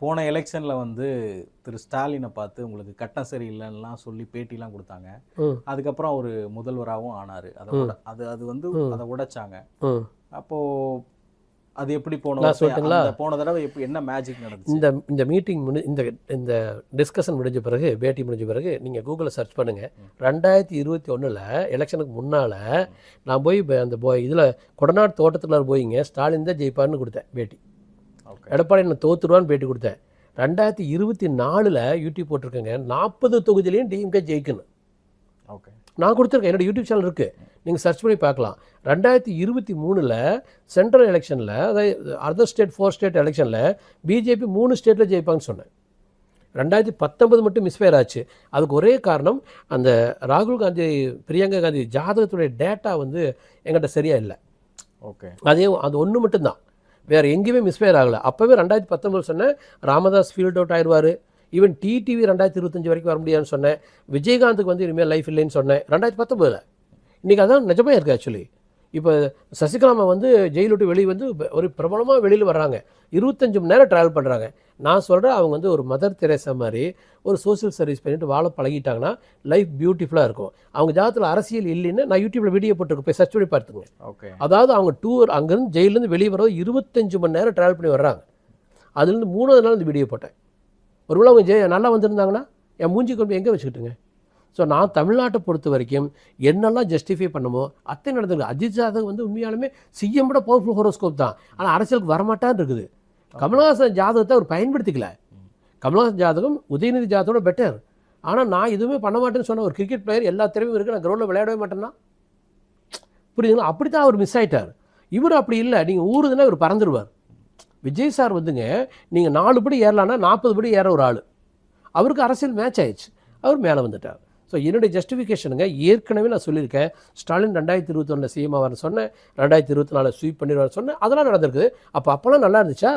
போன எலெக்ஷன்ல வந்து திரு ஸ்டாலினை பார்த்து உங்களுக்கு கட்டம் சரியில்லைன்னுலாம் சொல்லி பேட்டிலாம் கொடுத்தாங்க. அதுக்கப்புறம் அவர் முதல்வராகவும் ஆனார். அது அது வந்து அதை உடைச்சாங்க. அப்போ அது எப்படி போன தடவை என்ன மேஜிக் நடந்துச்சு? இந்த மீட்டிங் இந்த டிஸ்கஷன் முடிஞ்ச பிறகு, பேட்டி முடிஞ்ச பிறகு நீங்கள் கூகுளில் சர்ச் பண்ணுங்கள். 2021 எலெக்ஷனுக்கு முன்னால் நான் போய் அந்த இதில் கொடநாடு தோட்டத்தில் போயிங்க ஸ்டாலின் தான் ஜெயிப்பார்னு கொடுத்தேன் பேட்டி. எடப்பாடி நான் தோத்துருவான்னு பேட்டி கொடுத்தேன். 2024 யூடியூப் போட்டிருக்கேங்க, 40 தொகுதியிலையும் டிஎம்கே ஜெயிக்கணும். ஓகே, நான் கொடுத்துருக்கேன். என்னோடய யூடியூப் சேனல் இருக்குது, நீங்கள் சர்ச் பண்ணி பார்க்கலாம். 2023 சென்ட்ரல் எலெக்ஷனில், அதாவது அதர் ஸ்டேட் 4 ஸ்டேட் எலெக்ஷனில் பிஜேபி 3 ஸ்டேட்டில் ஜெயிப்பாங்கன்னு சொன்னேன். 2019 மட்டும் மிஸ்ஃபயர் ஆச்சு. அதுக்கு ஒரே காரணம் அந்த ராகுல் காந்தி பிரியங்கா காந்தி ஜாதகத்துடைய டேட்டா வந்து எங்கிட்ட சரியாக இல்லை. ஓகே, அது ஒன்று மட்டும்தான், வேறு எங்கேயுமே மிஸ்ஃபயர் ஆகலை. அப்போவே 2019 சொன்னேன் ராமதாஸ் ஃபீல்ட் அவுட் ஆயிடுவார், ஈவன் டிடிவி 2025 வரைக்கும் வர முடியாதுன்னு சொன்னேன். விஜயகாந்துக்கு வந்து இனிமேல் லைஃப் இல்லைன்னு சொன்னேன் 2019. இன்றைக்கி அதான் நிஜமாக இருக்குது. ஆக்சுவலி இப்போ சசிகலாமா வந்து ஜெயிலை விட்டு வெளியே வந்து ஒரு பிரபலமாக வெளியில் வர்றாங்க, 25 மணி நேரம் ட்ராவல் பண்ணுறாங்க. நான் சொல்கிறேன், அவங்க வந்து ஒரு மதர் தெரேசா மாதிரி ஒரு சோஷியல் சர்வீஸ் பண்ணிட்டு வாழ பழகிட்டாங்கன்னா லைஃப் பியூட்டிஃபுல்லாக இருக்கும். அவங்க ஜாதத்தில் அரசியல் இல்லைன்னு நான் யூடியூப்பில் வீடியோ போட்டுருக்கு, போய் சர்ச் பண்ணி பார்த்துங்க. ஓகே, அதாவது அவங்க டூர் அங்கேருந்து ஜெயிலேருந்து வெளியே வர 25 மணி நேரம் ட்ராவல் பண்ணி வர்றாங்க. அதுலேருந்து 3வது நாள் இந்த வீடியோ போட்டேன். ஒருவேளை அவங்க நல்லா வந்திருந்தாங்கன்னா என் மூஞ்சி கொண்டு எங்கே வச்சுக்கிட்டுங்க. ஸோ நான் தமிழ்நாட்டை பொறுத்த வரைக்கும் என்னெல்லாம் ஜஸ்டிஃபை பண்ணுமோ அத்தை நடந்திருக்கு. அஜித் ஜாதகம் வந்து உண்மையாலுமே சிஎம் விட பவர்ஃபுல் ஹோரோஸ்கோப் தான், ஆனால் அரசியலுக்கு வரமாட்டான்னு இருக்குது. கமல்ஹாசன் ஜாதகத்தை அவர் பயன்படுத்திக்கல. கமல்ஹாசன் ஜாதகம் உதயநிதி ஜாதகத்தோட பெட்டர். ஆனால் நான் எதுவுமே பண்ண மாட்டேன்னு சொன்ன ஒரு கிரிக்கெட் பிளேயர் எல்லா திறமையும் இருக்குது, நான் கிரௌண்டில் விளையாடவே மாட்டேன்னா புரியுதுங்களா? அப்படி தான் அவர் மிஸ் ஆகிட்டார். இவர் அப்படி இல்லை, நீங்கள் ஊருதுன்னா இவர் பறந்துடுவார். விஜய் சார் வந்துங்க, நீங்கள் 4 படி ஏறலான்னா 40 படி ஏற ஒரு ஆள். அவருக்கு அரசியல் மேட்ச் ஆயிடுச்சு, அவர் மேலே வந்துட்டார். ஸோ என்னுடைய ஜஸ்டிஃபிகேஷனுங்க, ஏற்கனவே நான் சொல்லியிருக்கேன், ஸ்டாலின் 2021 சிஎம் ஆவார்னு சொன்னேன், 2024 ஸ்வீப் பண்ணிடுவார்னு சொன்னேன், அதெல்லாம் நடந்திருக்குது. அப்போல்லாம் நல்லா இருந்துச்சா?